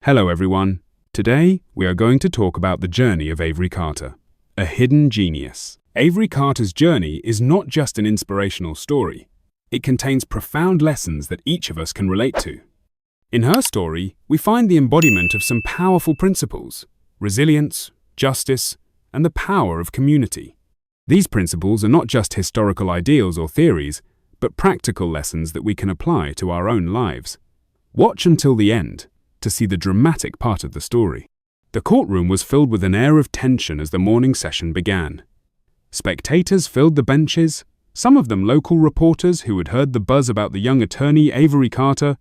Hello everyone. Today, we are going to talk about the journey of Avery Carter, a hidden genius. Avery Carter's journey is not just an inspirational story. It contains profound lessons that each of us can relate to. In her story, we find the embodiment of some powerful principles: resilience, justice, and the power of community. These principles are not just historical ideals or theories, but practical lessons that we can apply to our own lives. Watch until the end to see the dramatic part of the story. The courtroom was filled with an air of tension as the morning session began. Spectators filled the benches, some of them local reporters who had heard the buzz about the young attorney Avery Carter,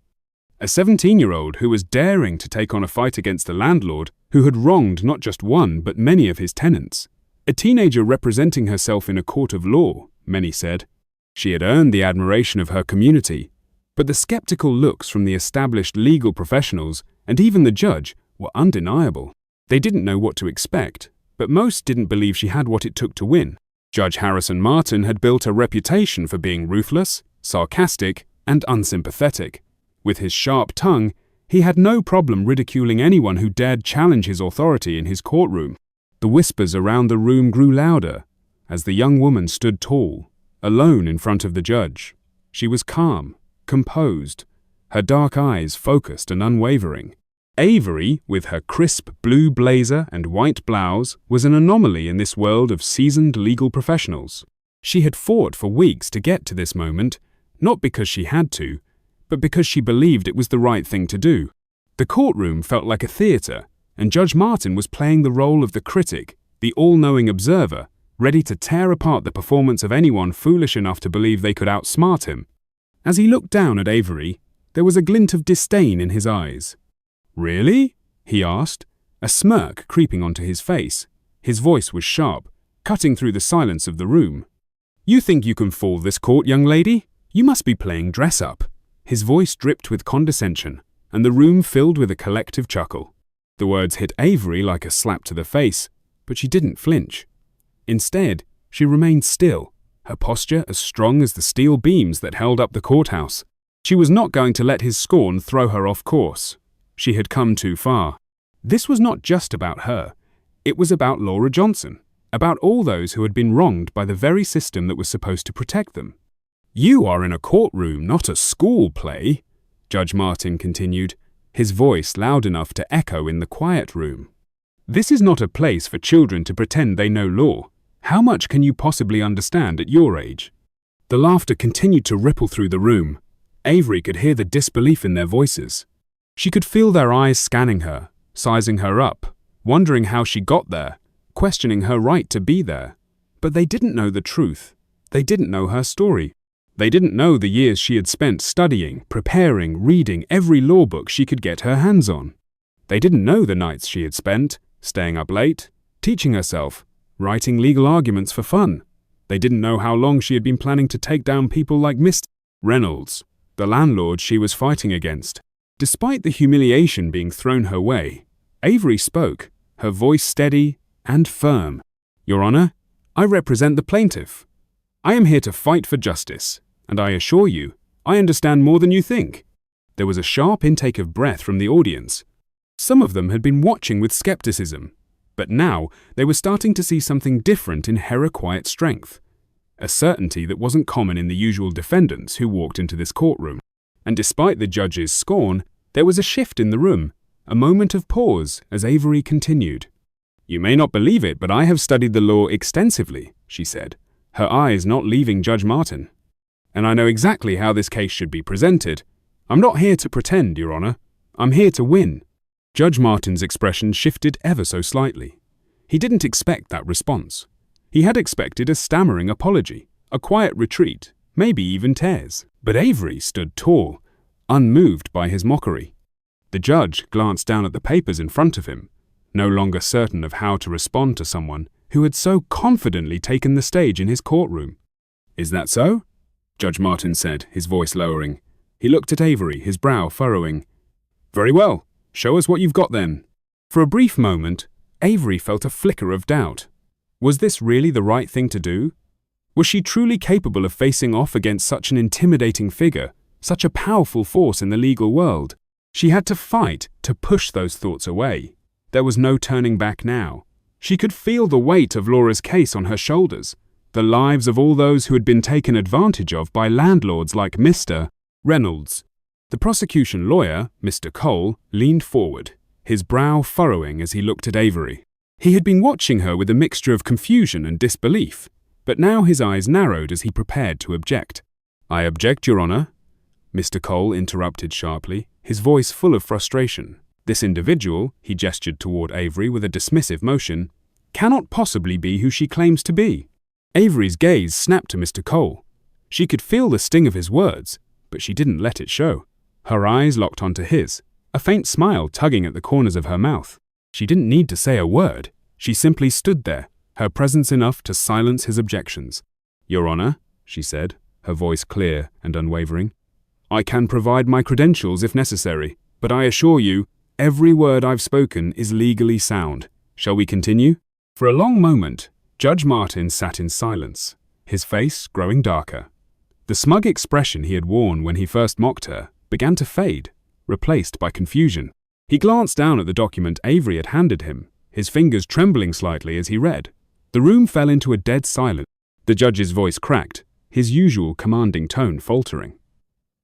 a 17-year-old who was daring to take on a fight against a landlord who had wronged not just one but many of his tenants, a teenager representing herself in a court of law, many said. She had earned the admiration of her community, but the skeptical looks from the established legal professionals and even the judge were undeniable. They didn't know what to expect, but most didn't believe she had what it took to win. Judge Harrison Martin had built a reputation for being ruthless, sarcastic, and unsympathetic. With his sharp tongue, he had no problem ridiculing anyone who dared challenge his authority in his courtroom. The whispers around the room grew louder as the young woman stood tall, alone in front of the judge. She was calm, composed, her dark eyes focused and unwavering. Avery, with her crisp blue blazer and white blouse, was an anomaly in this world of seasoned legal professionals. She had fought for weeks to get to this moment, not because she had to, but because she believed it was the right thing to do. The courtroom felt like a theater, and Judge Martin was playing the role of the critic, the all-knowing observer, ready to tear apart the performance of anyone foolish enough to believe they could outsmart him. As he looked down at Avery, there was a glint of disdain in his eyes. "Really?" he asked, a smirk creeping onto his face. His voice was sharp, cutting through the silence of the room. "You think you can fool this court, young lady? You must be playing dress-up." His voice dripped with condescension, and the room filled with a collective chuckle. The words hit Avery like a slap to the face, but she didn't flinch. Instead, she remained still, her posture as strong as the steel beams that held up the courthouse. She was not going to let his scorn throw her off course. She had come too far. This was not just about her. It was about Laura Johnson, about all those who had been wronged by the very system that was supposed to protect them. "You are in a courtroom, not a school play," Judge Martin continued, his voice loud enough to echo in the quiet room. "This is not a place for children to pretend they know law. How much can you possibly understand at your age?" The laughter continued to ripple through the room. Avery could hear the disbelief in their voices. She could feel their eyes scanning her, sizing her up, wondering how she got there, questioning her right to be there. But they didn't know the truth. They didn't know her story. They didn't know the years she had spent studying, preparing, reading every law book she could get her hands on. They didn't know the nights she had spent, staying up late, teaching herself, writing legal arguments for fun. They didn't know how long she had been planning to take down people like Mr. Reynolds, the landlord she was fighting against. Despite the humiliation being thrown her way, Avery spoke, her voice steady and firm. "Your Honor, I represent the plaintiff. I am here to fight for justice, and I assure you, I understand more than you think." There was a sharp intake of breath from the audience. Some of them had been watching with skepticism, but now they were starting to see something different in her quiet strength, a certainty that wasn't common in the usual defendants who walked into this courtroom. And despite the judge's scorn, there was a shift in the room, a moment of pause as Avery continued. "You may not believe it, but I have studied the law extensively," she said, her eyes not leaving Judge Martin. "And I know exactly how this case should be presented. I'm not here to pretend, Your Honor. I'm here to win." Judge Martin's expression shifted ever so slightly. He didn't expect that response. He had expected a stammering apology, a quiet retreat, maybe even tears. But Avery stood tall, unmoved by his mockery. The judge glanced down at the papers in front of him, no longer certain of how to respond to someone who had so confidently taken the stage in his courtroom. "Is that so?" Judge Martin said, his voice lowering. He looked at Avery, his brow furrowing. "Very well. Show us what you've got then." For a brief moment, Avery felt a flicker of doubt. Was this really the right thing to do? Was she truly capable of facing off against such an intimidating figure, such a powerful force in the legal world? She had to fight to push those thoughts away. There was no turning back now. She could feel the weight of Laura's case on her shoulders, the lives of all those who had been taken advantage of by landlords like Mr. Reynolds. The prosecution lawyer, Mr. Cole, leaned forward, his brow furrowing as he looked at Avery. He had been watching her with a mixture of confusion and disbelief, but now his eyes narrowed as he prepared to object. "I object, Your Honor," Mr. Cole interrupted sharply, his voice full of frustration. "This individual," he gestured toward Avery with a dismissive motion, "cannot possibly be who she claims to be." Avery's gaze snapped to Mr. Cole. She could feel the sting of his words, but she didn't let it show. Her eyes locked onto his, a faint smile tugging at the corners of her mouth. She didn't need to say a word. She simply stood there, her presence enough to silence his objections. "Your Honor," she said, her voice clear and unwavering, "I can provide my credentials if necessary, but I assure you, every word I've spoken is legally sound. Shall we continue?" For a long moment, Judge Martin sat in silence, his face growing darker. The smug expression he had worn when he first mocked her began to fade, replaced by confusion. He glanced down at the document Avery had handed him, his fingers trembling slightly as he read. The room fell into a dead silence. The judge's voice cracked, his usual commanding tone faltering.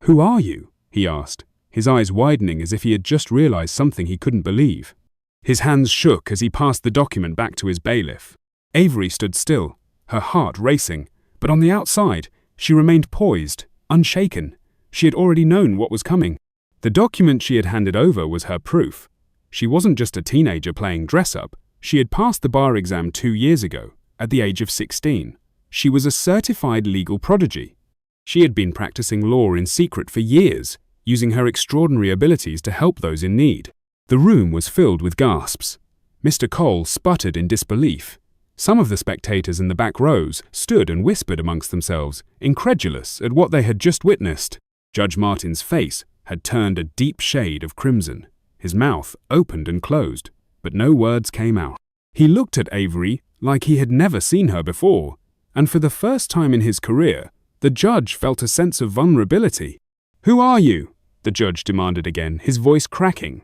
"Who are you?" he asked, his eyes widening as if he had just realized something he couldn't believe. His hands shook as he passed the document back to his bailiff. Avery stood still, her heart racing, but on the outside, she remained poised, unshaken. She had already known what was coming. The document she had handed over was her proof. She wasn't just a teenager playing dress-up. She had passed the bar exam 2 years ago, at the age of 16. She was a certified legal prodigy. She had been practicing law in secret for years, using her extraordinary abilities to help those in need. The room was filled with gasps. Mr. Cole sputtered in disbelief. Some of the spectators in the back rows stood and whispered amongst themselves, incredulous at what they had just witnessed. Judge Martin's face had turned a deep shade of crimson. His mouth opened and closed, but no words came out. He looked at Avery like he had never seen her before, and for the first time in his career, the judge felt a sense of vulnerability. "Who are you?" the judge demanded again, his voice cracking.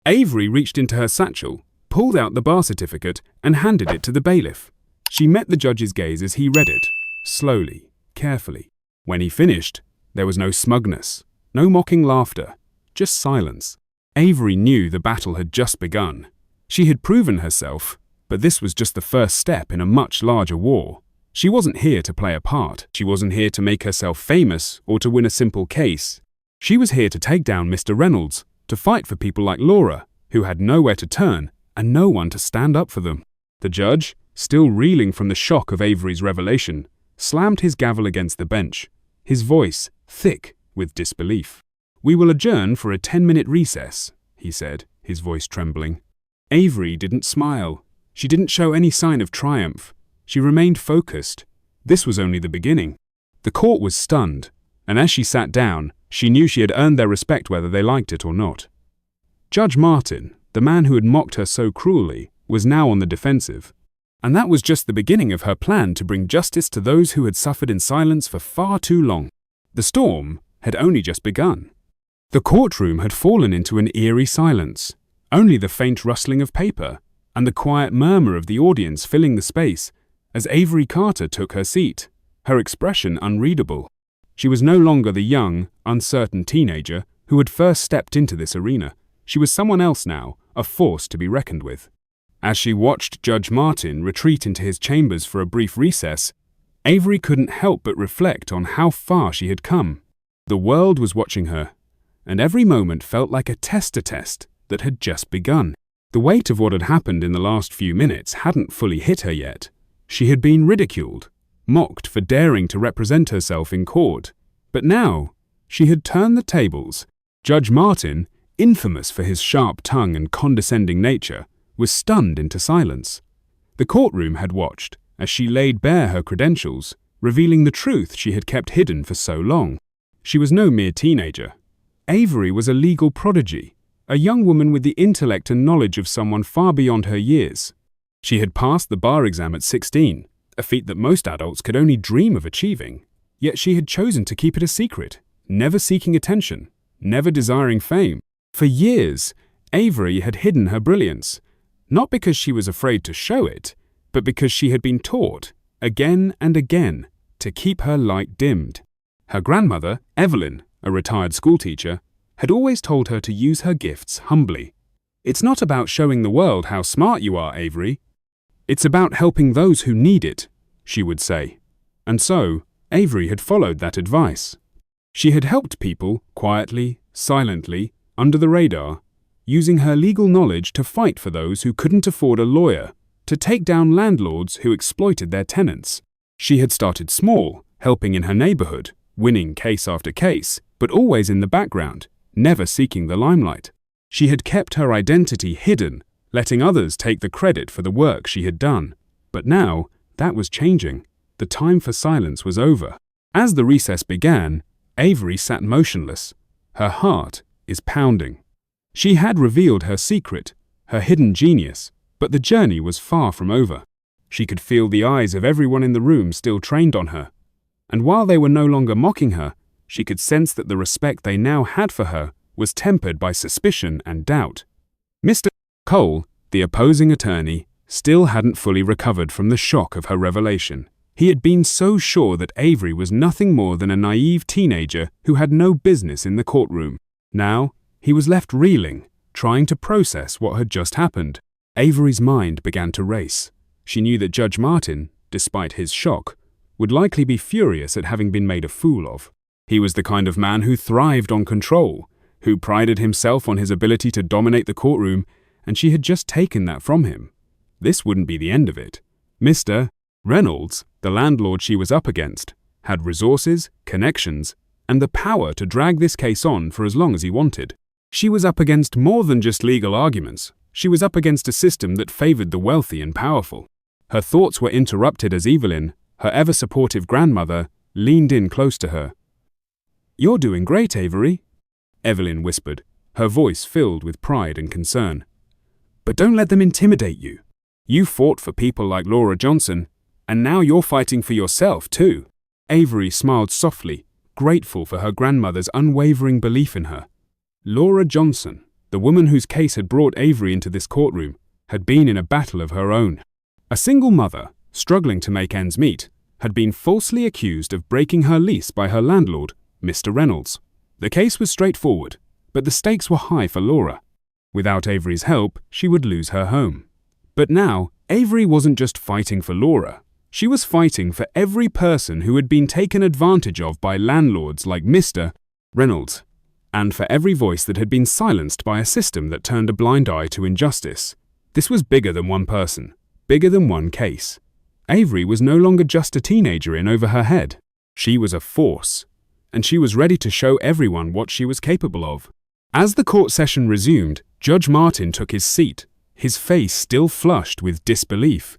Avery reached into her satchel, pulled out the bar certificate, and handed it to the bailiff. She met the judge's gaze as he read it, slowly, carefully. When he finished, there was no smugness, no mocking laughter, just silence. Avery knew the battle had just begun. She had proven herself, but this was just the first step in a much larger war. She wasn't here to play a part. She wasn't here to make herself famous or to win a simple case. She was here to take down Mr. Reynolds, to fight for people like Laura, who had nowhere to turn and no one to stand up for them. The judge, still reeling from the shock of Avery's revelation, slammed his gavel against the bench, his voice thick with disbelief. "We will adjourn for a 10-minute recess," he said, his voice trembling. Avery didn't smile. She didn't show any sign of triumph. She remained focused. This was only the beginning. The court was stunned, and as she sat down, she knew she had earned their respect whether they liked it or not. Judge Martin, the man who had mocked her so cruelly, was now on the defensive. And that was just the beginning of her plan to bring justice to those who had suffered in silence for far too long. The storm had only just begun. The courtroom had fallen into an eerie silence, only the faint rustling of paper and the quiet murmur of the audience filling the space as Avery Carter took her seat, her expression unreadable. She was no longer the young, uncertain teenager who had first stepped into this arena. She was someone else now, a force to be reckoned with. As she watched Judge Martin retreat into his chambers for a brief recess, Avery couldn't help but reflect on how far she had come. The world was watching her, and every moment felt like a test that had just begun. The weight of what had happened in the last few minutes hadn't fully hit her yet. She had been ridiculed, mocked for daring to represent herself in court. But now, she had turned the tables. Judge Martin, infamous for his sharp tongue and condescending nature, was stunned into silence. The courtroom had watched as she laid bare her credentials, revealing the truth she had kept hidden for so long. She was no mere teenager. Avery was a legal prodigy, a young woman with the intellect and knowledge of someone far beyond her years. She had passed the bar exam at 16, a feat that most adults could only dream of achieving. Yet she had chosen to keep it a secret, never seeking attention, never desiring fame. For years, Avery had hidden her brilliance, not because she was afraid to show it, but because she had been taught, again and again, to keep her light dimmed. Her grandmother, Evelyn, a retired schoolteacher, had always told her to use her gifts humbly. "It's not about showing the world how smart you are, Avery. It's about helping those who need it," she would say. And so, Avery had followed that advice. She had helped people quietly, silently, under the radar, using her legal knowledge to fight for those who couldn't afford a lawyer, to take down landlords who exploited their tenants. She had started small, helping in her neighborhood, winning case after case, but always in the background, never seeking the limelight. She had kept her identity hidden, letting others take the credit for the work she had done. But now, that was changing. The time for silence was over. As the recess began, Avery sat motionless. Her heart is pounding. She had revealed her secret, her hidden genius, but the journey was far from over. She could feel the eyes of everyone in the room still trained on her. And while they were no longer mocking her, she could sense that the respect they now had for her was tempered by suspicion and doubt. Mr. Cole, the opposing attorney, still hadn't fully recovered from the shock of her revelation. He had been so sure that Avery was nothing more than a naive teenager who had no business in the courtroom. Now, he was left reeling, trying to process what had just happened. Avery's mind began to race. She knew that Judge Martin, despite his shock, would likely be furious at having been made a fool of. He was the kind of man who thrived on control, who prided himself on his ability to dominate the courtroom, and she had just taken that from him. This wouldn't be the end of it. Mr. Reynolds, the landlord she was up against, had resources, connections, and the power to drag this case on for as long as he wanted. She was up against more than just legal arguments. She was up against a system that favored the wealthy and powerful. Her thoughts were interrupted as Evelyn, her ever-supportive grandmother, leaned in close to her. "You're doing great, Avery," Evelyn whispered, her voice filled with pride and concern. "But don't let them intimidate you. You fought for people like Laura Johnson, and now you're fighting for yourself, too." Avery smiled softly, grateful for her grandmother's unwavering belief in her. Laura Johnson, the woman whose case had brought Avery into this courtroom, had been in a battle of her own. A single mother, struggling to make ends meet, had been falsely accused of breaking her lease by her landlord, Mr. Reynolds. The case was straightforward, but the stakes were high for Laura. Without Avery's help, she would lose her home. But now, Avery wasn't just fighting for Laura. She was fighting for every person who had been taken advantage of by landlords like Mr. Reynolds, and for every voice that had been silenced by a system that turned a blind eye to injustice. This was bigger than one person, bigger than one case. Avery was no longer just a teenager in over her head. She was a force, and she was ready to show everyone what she was capable of. As the court session resumed, Judge Martin took his seat, his face still flushed with disbelief.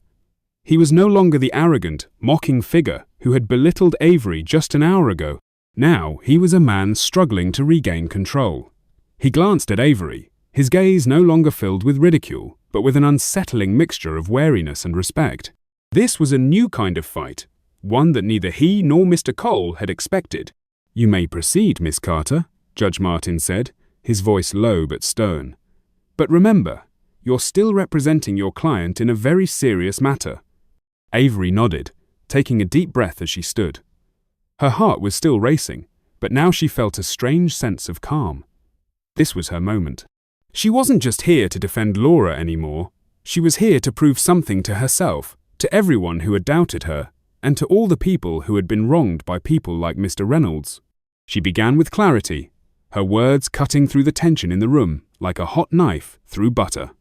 He was no longer the arrogant, mocking figure who had belittled Avery just an hour ago. Now he was a man struggling to regain control. He glanced at Avery, his gaze no longer filled with ridicule, but with an unsettling mixture of wariness and respect. This was a new kind of fight, one that neither he nor Mr. Cole had expected. "You may proceed, Miss Carter," Judge Martin said, his voice low but stern. "But remember, you're still representing your client in a very serious matter." Avery nodded, taking a deep breath as she stood. Her heart was still racing, but now she felt a strange sense of calm. This was her moment. She wasn't just here to defend Laura anymore. She was here to prove something to herself, to everyone who had doubted her, and to all the people who had been wronged by people like Mr. Reynolds. She began with clarity, her words cutting through the tension in the room like a hot knife through butter.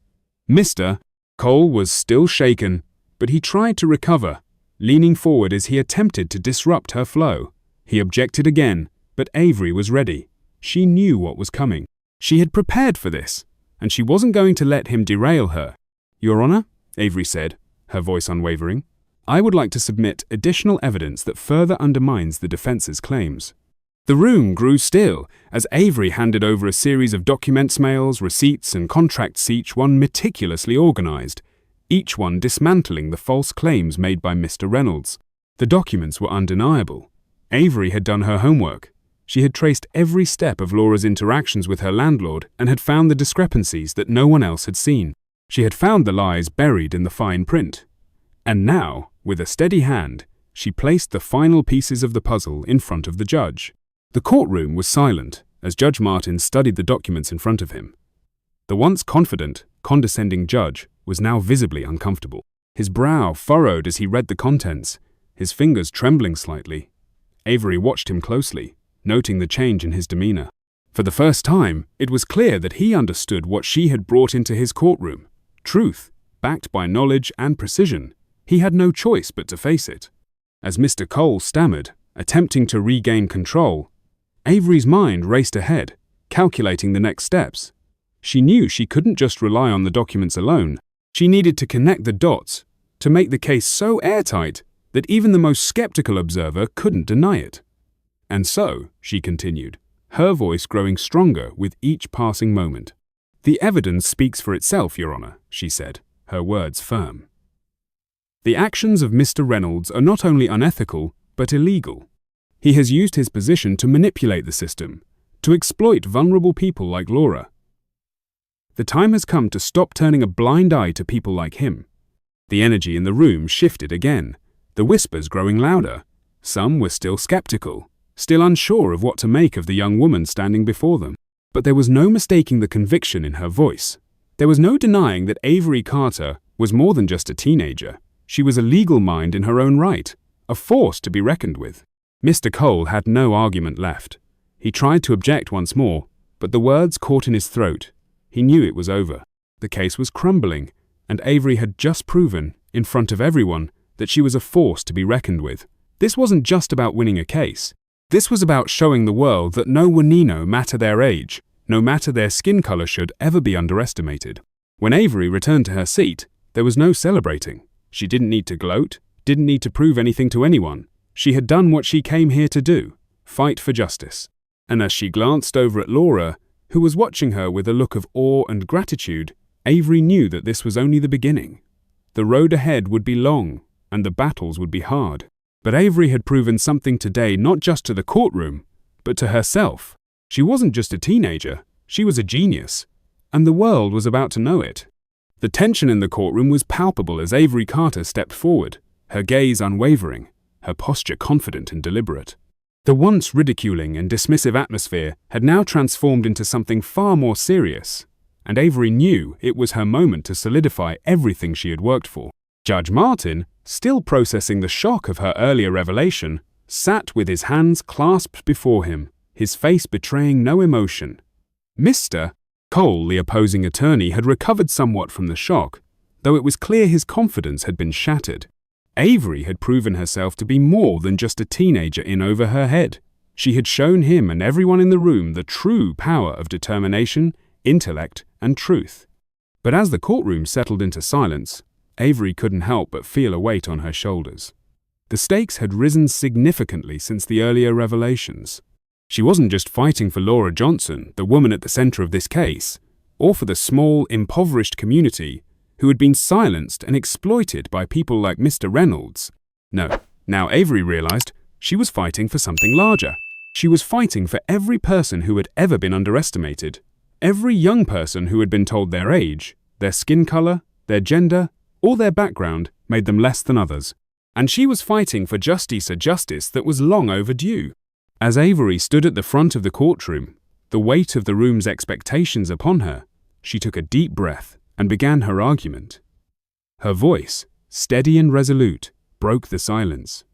Mr. Cole was still shaken, but he tried to recover, leaning forward as he attempted to disrupt her flow. He objected again, but Avery was ready. She knew what was coming. She had prepared for this, and she wasn't going to let him derail her. "Your Honor," Avery said, her voice unwavering, "I would like to submit additional evidence that further undermines the defense's claims." The room grew still as Avery handed over a series of documents, mails, receipts, and contracts, each one meticulously organized, each one dismantling the false claims made by Mr. Reynolds. The documents were undeniable. Avery had done her homework. She had traced every step of Laura's interactions with her landlord and had found the discrepancies that no one else had seen. She had found the lies buried in the fine print. And now, with a steady hand, she placed the final pieces of the puzzle in front of the judge. The courtroom was silent as Judge Martin studied the documents in front of him. The once confident, condescending judge was now visibly uncomfortable. His brow furrowed as he read the contents, his fingers trembling slightly. Avery watched him closely, noting the change in his demeanor. For the first time, it was clear that he understood what she had brought into his courtroom. Truth, backed by knowledge and precision. He had no choice but to face it. As Mr. Cole stammered, attempting to regain control, Avery's mind raced ahead, calculating the next steps. She knew she couldn't just rely on the documents alone. She needed to connect the dots, to make the case so airtight that even the most skeptical observer couldn't deny it. And so, she continued, her voice growing stronger with each passing moment. "The evidence speaks for itself, Your Honor," she said, her words firm. "The actions of Mr. Reynolds are not only unethical, but illegal. He has used his position to manipulate the system, to exploit vulnerable people like Laura. The time has come to stop turning a blind eye to people like him." The energy in the room shifted again, the whispers growing louder. Some were still skeptical, still unsure of what to make of the young woman standing before them. But there was no mistaking the conviction in her voice. There was no denying that Avery Carter was more than just a teenager. She was a legal mind in her own right, a force to be reckoned with. Mr. Cole had no argument left. He tried to object once more, but the words caught in his throat. He knew it was over. The case was crumbling, and Avery had just proven, in front of everyone, that she was a force to be reckoned with. This wasn't just about winning a case. This was about showing the world that no one, no matter their age, no matter their skin color, should ever be underestimated. When Avery returned to her seat, there was no celebrating. She didn't need to gloat, didn't need to prove anything to anyone. She had done what she came here to do, fight for justice. And as she glanced over at Laura, who was watching her with a look of awe and gratitude, Avery knew that this was only the beginning. The road ahead would be long, and the battles would be hard. But Avery had proven something today, not just to the courtroom, but to herself. She wasn't just a teenager, she was a genius, and the world was about to know it. The tension in the courtroom was palpable as Avery Carter stepped forward, her gaze unwavering, her posture confident and deliberate. The once ridiculing and dismissive atmosphere had now transformed into something far more serious, and Avery knew it was her moment to solidify everything she had worked for. Judge Martin, still processing the shock of her earlier revelation, sat with his hands clasped before him, his face betraying no emotion. Mr. Cole, the opposing attorney, had recovered somewhat from the shock, though it was clear his confidence had been shattered. Avery had proven herself to be more than just a teenager in over her head. She had shown him and everyone in the room the true power of determination, intellect, and truth. But as the courtroom settled into silence, Avery couldn't help but feel a weight on her shoulders. The stakes had risen significantly since the earlier revelations. She wasn't just fighting for Laura Johnson, the woman at the center of this case, or for the small, impoverished community who had been silenced and exploited by people like Mr. Reynolds. No, now Avery realized she was fighting for something larger. She was fighting for every person who had ever been underestimated, every young person who had been told their age, their skin color, their gender, or their background made them less than others. And she was fighting for justice, a justice that was long overdue. As Avery stood at the front of the courtroom, the weight of the room's expectations upon her, she took a deep breath and began her argument. Her voice, steady and resolute, broke the silence.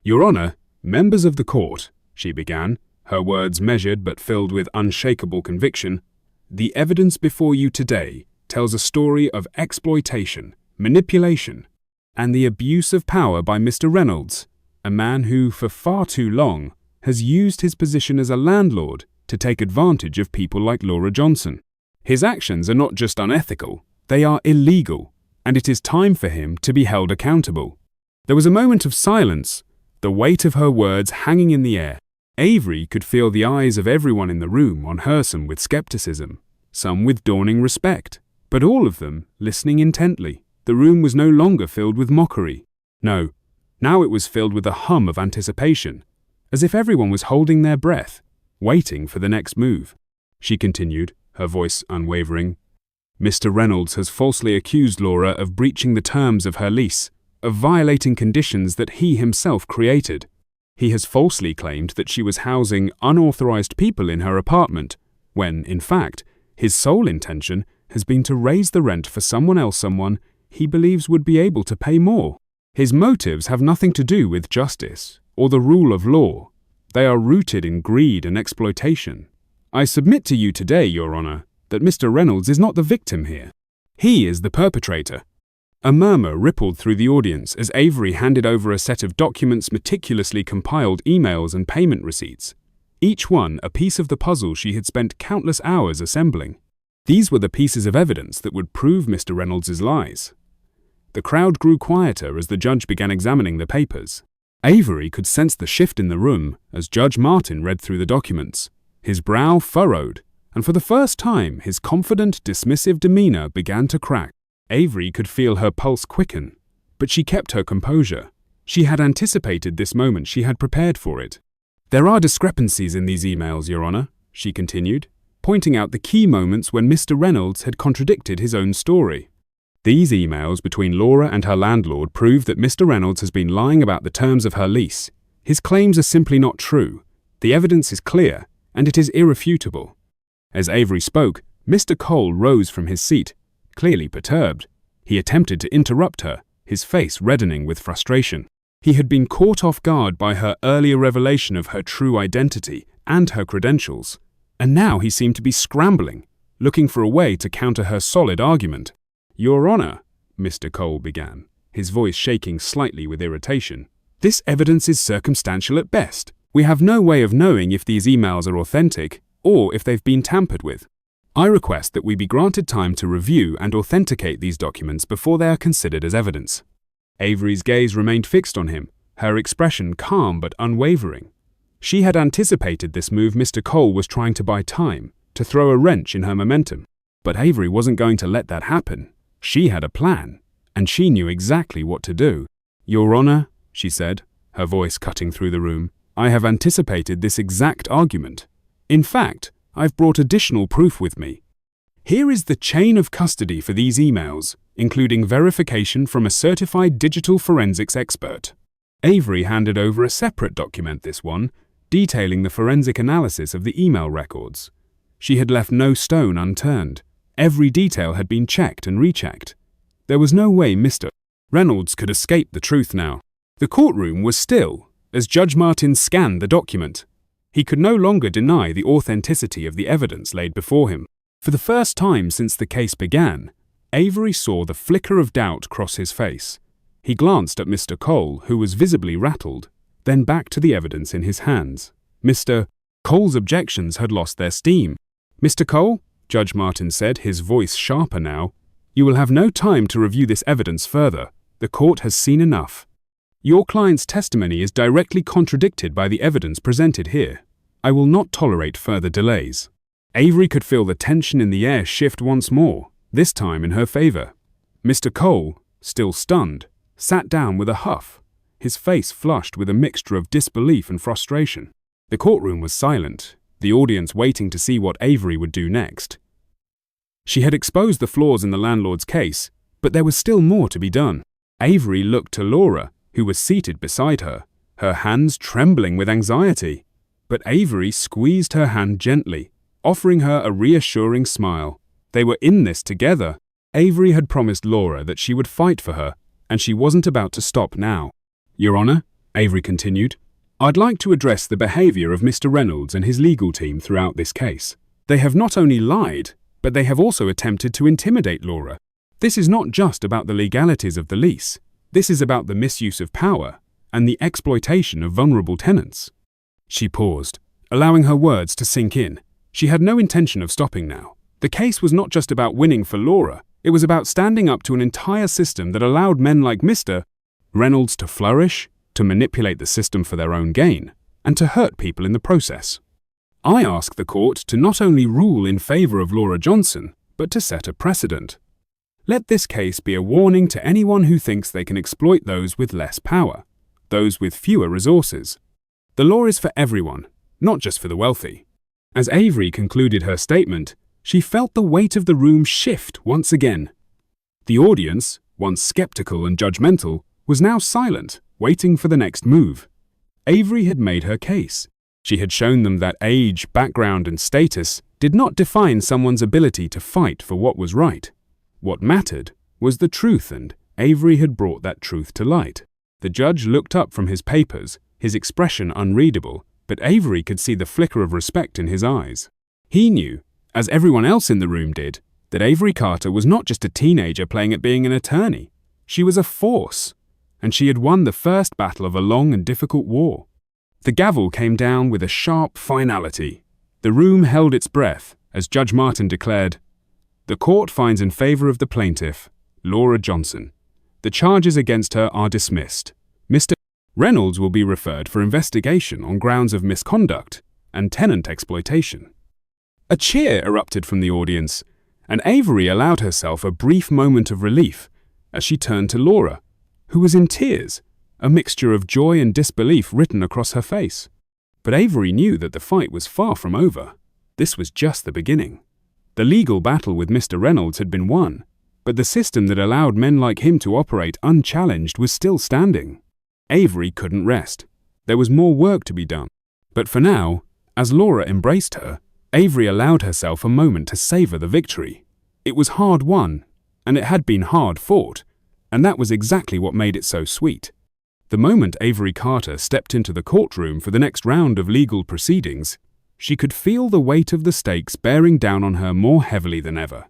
"Your Honor, members of the court," she began, her words measured but filled with unshakable conviction, "the evidence before you today tells a story of exploitation, manipulation, and the abuse of power by Mr. Reynolds, a man who, for far too long, has used his position as a landlord to take advantage of people like Laura Johnson. His actions are not just unethical, they are illegal, and it is time for him to be held accountable." There was a moment of silence, the weight of her words hanging in the air. Avery could feel the eyes of everyone in the room on her, some with skepticism, some with dawning respect, but all of them listening intently. The room was no longer filled with mockery. No, now it was filled with a hum of anticipation, as if everyone was holding their breath, waiting for the next move. She continued, her voice unwavering. Mr. Reynolds has falsely accused Laura of breaching the terms of her lease, of violating conditions that he himself created. He has falsely claimed that she was housing unauthorized people in her apartment, when, in fact, his sole intention has been to raise the rent for someone he believes would be able to pay more. His motives have nothing to do with justice or the rule of law. They are rooted in greed and exploitation. I submit to you today, Your Honor, that Mr. Reynolds is not the victim here. He is the perpetrator. A murmur rippled through the audience as Avery handed over a set of documents, meticulously compiled emails and payment receipts, each one a piece of the puzzle she had spent countless hours assembling. These were the pieces of evidence that would prove Mr. Reynolds' lies. The crowd grew quieter as the judge began examining the papers. Avery could sense the shift in the room as Judge Martin read through the documents. His brow furrowed, and for the first time his confident, dismissive demeanor began to crack. Avery could feel her pulse quicken, but she kept her composure. She had anticipated this moment, she had prepared for it. There are discrepancies in these emails, Your Honor, she continued, pointing out the key moments when Mr. Reynolds had contradicted his own story. These emails between Laura and her landlord prove that Mr. Reynolds has been lying about the terms of her lease. His claims are simply not true. The evidence is clear, and it is irrefutable. As Avery spoke, Mr. Cole rose from his seat, clearly perturbed. He attempted to interrupt her, his face reddening with frustration. He had been caught off guard by her earlier revelation of her true identity and her credentials, and now he seemed to be scrambling, looking for a way to counter her solid argument. Your Honor, Mr. Cole began, his voice shaking slightly with irritation. This evidence is circumstantial at best. We have no way of knowing if these emails are authentic or if they've been tampered with. I request that we be granted time to review and authenticate these documents before they are considered as evidence. Avery's gaze remained fixed on him, her expression calm but unwavering. She had anticipated this move. Mr. Cole was trying to buy time, to throw a wrench in her momentum. But Avery wasn't going to let that happen. She had a plan, and she knew exactly what to do. Your Honor, she said, her voice cutting through the room, I have anticipated this exact argument. In fact, I've brought additional proof with me. Here is the chain of custody for these emails, including verification from a certified digital forensics expert. Avery handed over a separate document, this one, detailing the forensic analysis of the email records. She had left no stone unturned. Every detail had been checked and rechecked. There was no way Mr. Reynolds could escape the truth now. The courtroom was still as Judge Martin scanned the document. He could no longer deny the authenticity of the evidence laid before him. For the first time since the case began, Avery saw the flicker of doubt cross his face. He glanced at Mr. Cole, who was visibly rattled, then back to the evidence in his hands. Mr. Cole's objections had lost their steam. Mr. Cole, Judge Martin said, his voice sharper now, you will have no time to review this evidence further. The court has seen enough. Your client's testimony is directly contradicted by the evidence presented here. I will not tolerate further delays. Avery could feel the tension in the air shift once more, this time in her favor. Mr. Cole, still stunned, sat down with a huff, his face flushed with a mixture of disbelief and frustration. The courtroom was silent, the audience waiting to see what Avery would do next. She had exposed the flaws in the landlord's case, but there was still more to be done. Avery looked to Laura, who was seated beside her, her hands trembling with anxiety. But Avery squeezed her hand gently, offering her a reassuring smile. They were in this together. Avery had promised Laura that she would fight for her, and she wasn't about to stop now. Your Honor, Avery continued, I'd like to address the behavior of Mr. Reynolds and his legal team throughout this case. They have not only lied, but they have also attempted to intimidate Laura. This is not just about the legalities of the lease. This is about the misuse of power and the exploitation of vulnerable tenants. She paused, allowing her words to sink in. She had no intention of stopping now. The case was not just about winning for Laura. It was about standing up to an entire system that allowed men like Mr. Reynolds to flourish, to manipulate the system for their own gain, and to hurt people in the process. I ask the court to not only rule in favor of Laura Johnson, but to set a precedent. Let this case be a warning to anyone who thinks they can exploit those with less power, those with fewer resources. The law is for everyone, not just for the wealthy. As Avery concluded her statement, she felt the weight of the room shift once again. The audience, once skeptical and judgmental, was now silent, waiting for the next move. Avery had made her case. She had shown them that age, background, and status did not define someone's ability to fight for what was right. What mattered was the truth, and Avery had brought that truth to light. The judge looked up from his papers, his expression unreadable, but Avery could see the flicker of respect in his eyes. He knew, as everyone else in the room did, that Avery Carter was not just a teenager playing at being an attorney. She was a force, and she had won the first battle of a long and difficult war. The gavel came down with a sharp finality. The room held its breath as Judge Martin declared, "The court finds in favor of the plaintiff, Laura Johnson. The charges against her are dismissed. Mr. Reynolds will be referred for investigation on grounds of misconduct and tenant exploitation." A cheer erupted from the audience, and Avery allowed herself a brief moment of relief as she turned to Laura, who was in tears, a mixture of joy and disbelief written across her face. But Avery knew that the fight was far from over. This was just the beginning. The legal battle with Mr. Reynolds had been won, but the system that allowed men like him to operate unchallenged was still standing. Avery couldn't rest. There was more work to be done. But for now, as Laura embraced her, Avery allowed herself a moment to savor the victory. It was hard won, and it had been hard fought, and that was exactly what made it so sweet. The moment Avery Carter stepped into the courtroom for the next round of legal proceedings, she could feel the weight of the stakes bearing down on her more heavily than ever.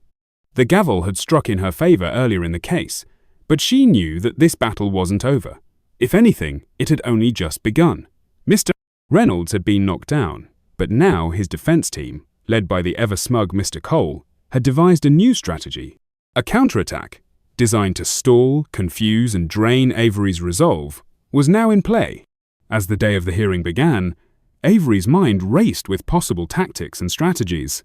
The gavel had struck in her favor earlier in the case, but she knew that this battle wasn't over. If anything, it had only just begun. Mr. Reynolds had been knocked down, but now his defense team, led by the ever-smug Mr. Cole, had devised a new strategy, a counterattack, designed to stall, confuse, and drain Avery's resolve, was now in play. As the day of the hearing began, Avery's mind raced with possible tactics and strategies,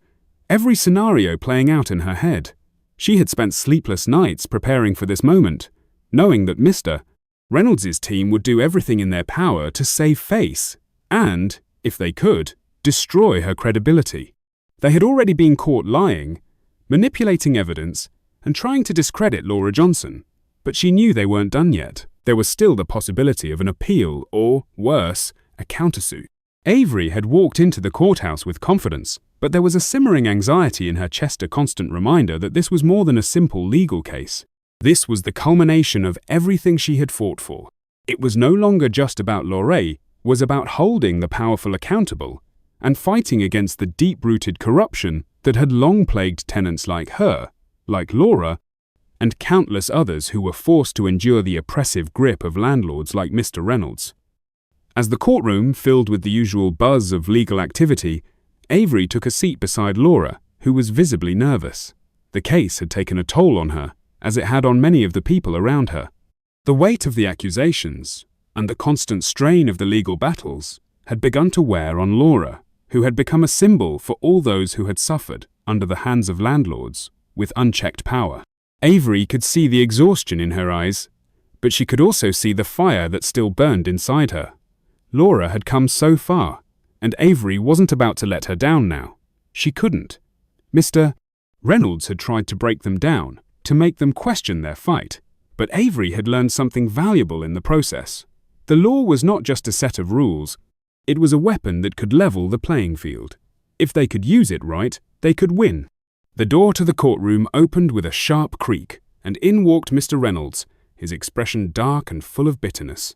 every scenario playing out in her head. She had spent sleepless nights preparing for this moment, knowing that Mr. Reynolds' team would do everything in their power to save face and, if they could, destroy her credibility. They had already been caught lying, manipulating evidence, and trying to discredit Laura Johnson, but she knew they weren't done yet. There was still the possibility of an appeal or, worse, a countersuit. Avery had walked into the courthouse with confidence, but there was a simmering anxiety in her chest, a constant reminder that this was more than a simple legal case. This was the culmination of everything she had fought for. It was no longer just about Laura, it was about holding the powerful accountable and fighting against the deep-rooted corruption that had long plagued tenants like her, like Laura, and countless others who were forced to endure the oppressive grip of landlords like Mr. Reynolds. As the courtroom filled with the usual buzz of legal activity, Avery took a seat beside Laura, who was visibly nervous. The case had taken a toll on her, as it had on many of the people around her. The weight of the accusations and the constant strain of the legal battles had begun to wear on Laura, who had become a symbol for all those who had suffered under the hands of landlords with unchecked power. Avery could see the exhaustion in her eyes, but she could also see the fire that still burned inside her. Laura had come so far, and Avery wasn't about to let her down now. She couldn't. Mr. Reynolds had tried to break them down, to make them question their fight, but Avery had learned something valuable in the process. The law was not just a set of rules, it was a weapon that could level the playing field. If they could use it right, they could win. The door to the courtroom opened with a sharp creak, and in walked Mr. Reynolds, his expression dark and full of bitterness.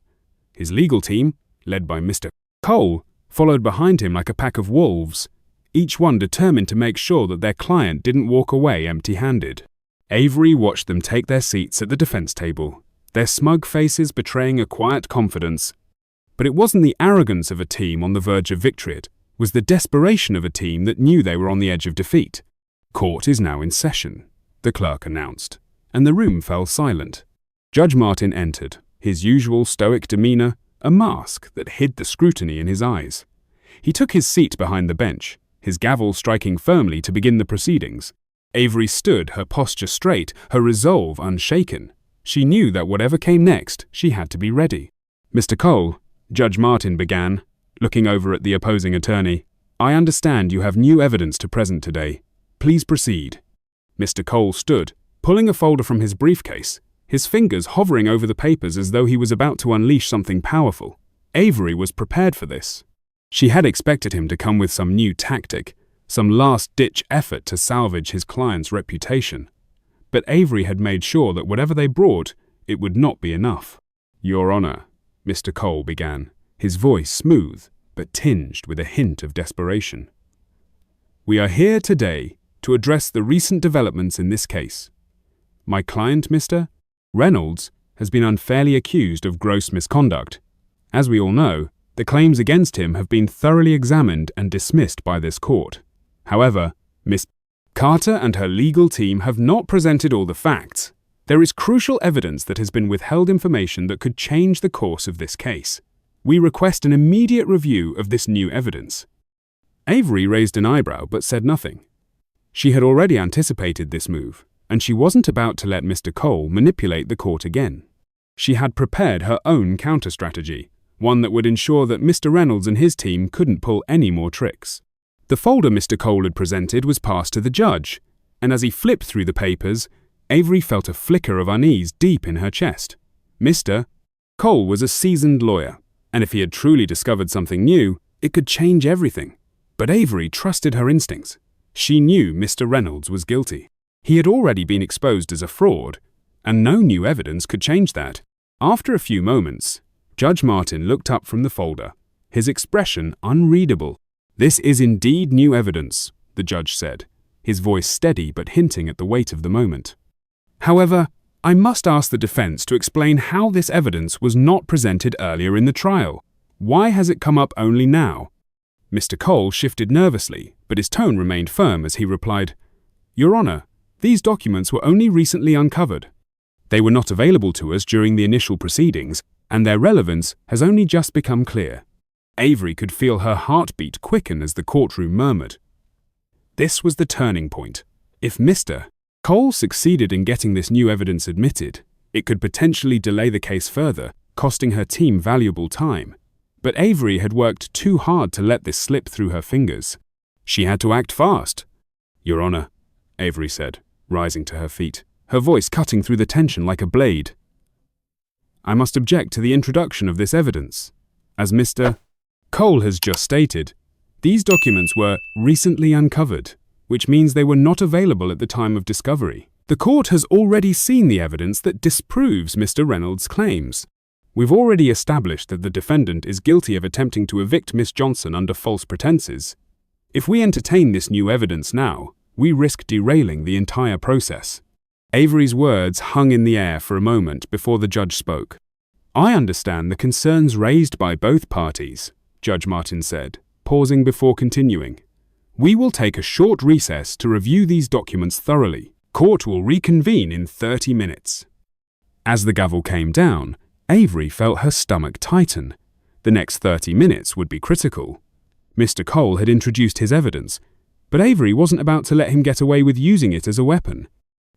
His legal team, led by Mr. Cole, followed behind him like a pack of wolves, each one determined to make sure that their client didn't walk away empty-handed. Avery watched them take their seats at the defense table, their smug faces betraying a quiet confidence. But it wasn't the arrogance of a team on the verge of victory, it was the desperation of a team that knew they were on the edge of defeat. "Court is now in session," the clerk announced, and the room fell silent. Judge Martin entered, his usual stoic demeanor, a mask that hid the scrutiny in his eyes. He took his seat behind the bench, his gavel striking firmly to begin the proceedings. Avery stood, her posture straight, her resolve unshaken. She knew that whatever came next, she had to be ready. "Mr. Cole," Judge Martin began, looking over at the opposing attorney, I understand you have new evidence to present today. Please proceed. Mr. Cole stood, pulling a folder from his briefcase, his fingers hovering over the papers as though he was about to unleash something powerful. Avery was prepared for this. She had expected him to come with some new tactic, some last-ditch effort to salvage his client's reputation. But Avery had made sure that whatever they brought, it would not be enough. Your Honor, Mr. Cole began, his voice smooth but tinged with a hint of desperation. We are here today to address the recent developments in this case. My client, Mr. Reynolds, has been unfairly accused of gross misconduct. As we all know, the claims against him have been thoroughly examined and dismissed by this court. However, Miss Carter and her legal team have not presented all the facts. There is crucial evidence that has been withheld, information that could change the course of this case. We request an immediate review of this new evidence. Avery raised an eyebrow but said nothing. She had already anticipated this move, and she wasn't about to let Mr. Cole manipulate the court again. She had prepared her own counter-strategy, one that would ensure that Mr. Reynolds and his team couldn't pull any more tricks. The folder Mr. Cole had presented was passed to the judge, and as he flipped through the papers, Avery felt a flicker of unease deep in her chest. Mr. Cole was a seasoned lawyer, and if he had truly discovered something new, it could change everything. But Avery trusted her instincts. She knew Mr. Reynolds was guilty. He had already been exposed as a fraud, and no new evidence could change that. After a few moments, Judge Martin looked up from the folder, his expression unreadable. This is indeed new evidence, the judge said, his voice steady but hinting at the weight of the moment. However, I must ask the defense to explain how this evidence was not presented earlier in the trial. Why has it come up only now? Mr. Cole shifted nervously, but his tone remained firm as he replied, Your Honor, these documents were only recently uncovered. They were not available to us during the initial proceedings, and their relevance has only just become clear. Avery could feel her heartbeat quicken as the courtroom murmured. This was the turning point. If Mr. Cole succeeded in getting this new evidence admitted, it could potentially delay the case further, costing her team valuable time. But Avery had worked too hard to let this slip through her fingers. She had to act fast. Your Honor, Avery said, rising to her feet, her voice cutting through the tension like a blade. I must object to the introduction of this evidence. As Mr. Cole has just stated, these documents were recently uncovered, which means they were not available at the time of discovery. The court has already seen the evidence that disproves Mr. Reynolds' claims. We've already established that the defendant is guilty of attempting to evict Miss Johnson under false pretenses. If we entertain this new evidence now, we risk derailing the entire process. Avery's words hung in the air for a moment before the judge spoke. I understand the concerns raised by both parties, Judge Martin said, pausing before continuing. We will take a short recess to review these documents thoroughly. Court will reconvene in 30 minutes. As the gavel came down, Avery felt her stomach tighten. The next 30 minutes would be critical. Mr. Cole had introduced his evidence, but Avery wasn't about to let him get away with using it as a weapon.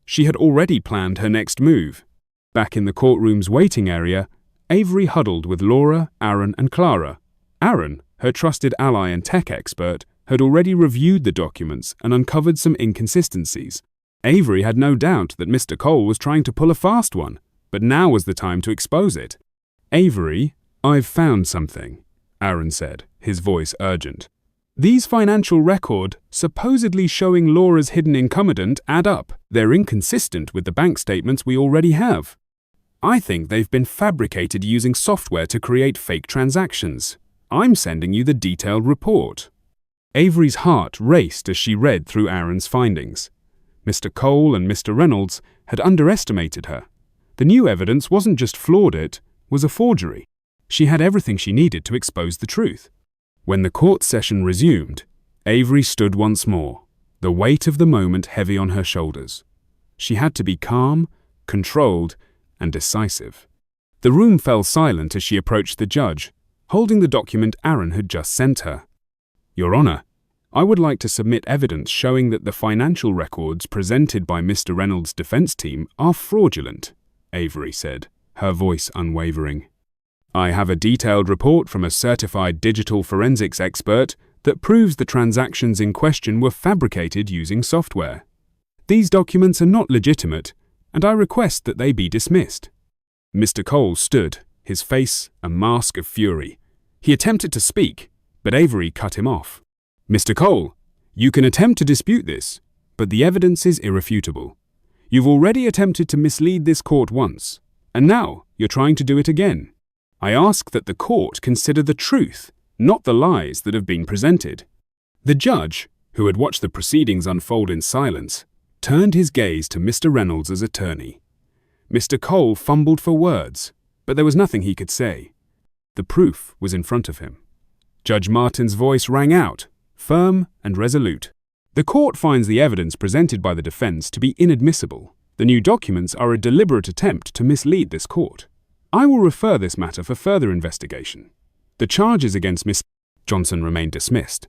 She had already planned her next move. Back in the courtroom's waiting area, Avery huddled with Laura, Aaron, and Clara. Aaron, her trusted ally and tech expert, had already reviewed the documents and uncovered some inconsistencies. Avery had no doubt that Mr. Cole was trying to pull a fast one, but now was the time to expose it. Avery, I've found something, Aaron said, his voice urgent. These financial records, supposedly showing Laura's hidden incumbent, add up. They're inconsistent with the bank statements we already have. I think they've been fabricated using software to create fake transactions. I'm sending you the detailed report. Avery's heart raced as she read through Aaron's findings. Mr. Cole and Mr. Reynolds had underestimated her. The new evidence wasn't just flawed, it was a forgery. She had everything she needed to expose the truth. When the court session resumed, Avery stood once more, the weight of the moment heavy on her shoulders. She had to be calm, controlled, and decisive. The room fell silent as she approached the judge, holding the document Aaron had just sent her. Your Honor, I would like to submit evidence showing that the financial records presented by Mr. Reynolds' defense team are fraudulent, Avery said, her voice unwavering. I have a detailed report from a certified digital forensics expert that proves the transactions in question were fabricated using software. These documents are not legitimate, and I request that they be dismissed." Mr. Cole stood, his face a mask of fury. He attempted to speak, but Avery cut him off. "Mr. Cole, you can attempt to dispute this, but the evidence is irrefutable. You've already attempted to mislead this court once, and now you're trying to do it again. I ask that the court consider the truth, not the lies that have been presented." The judge, who had watched the proceedings unfold in silence, turned his gaze to Mr. Reynolds as attorney. Mr. Cole fumbled for words, but there was nothing he could say. The proof was in front of him. Judge Martin's voice rang out, firm and resolute. "The court finds the evidence presented by the defense to be inadmissible. The new documents are a deliberate attempt to mislead this court. I will refer this matter for further investigation." The charges against Miss Johnson remained dismissed.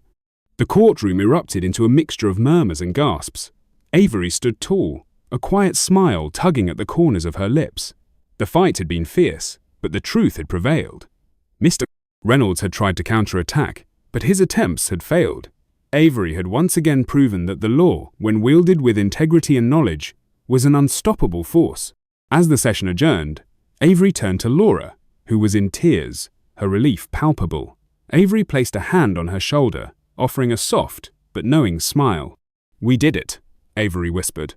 The courtroom erupted into a mixture of murmurs and gasps. Avery stood tall, a quiet smile tugging at the corners of her lips. The fight had been fierce, but the truth had prevailed. Mr. Reynolds had tried to counterattack, but his attempts had failed. Avery had once again proven that the law, when wielded with integrity and knowledge, was an unstoppable force. As the session adjourned, Avery turned to Laura, who was in tears, her relief palpable. Avery placed a hand on her shoulder, offering a soft but knowing smile. "We did it," Avery whispered.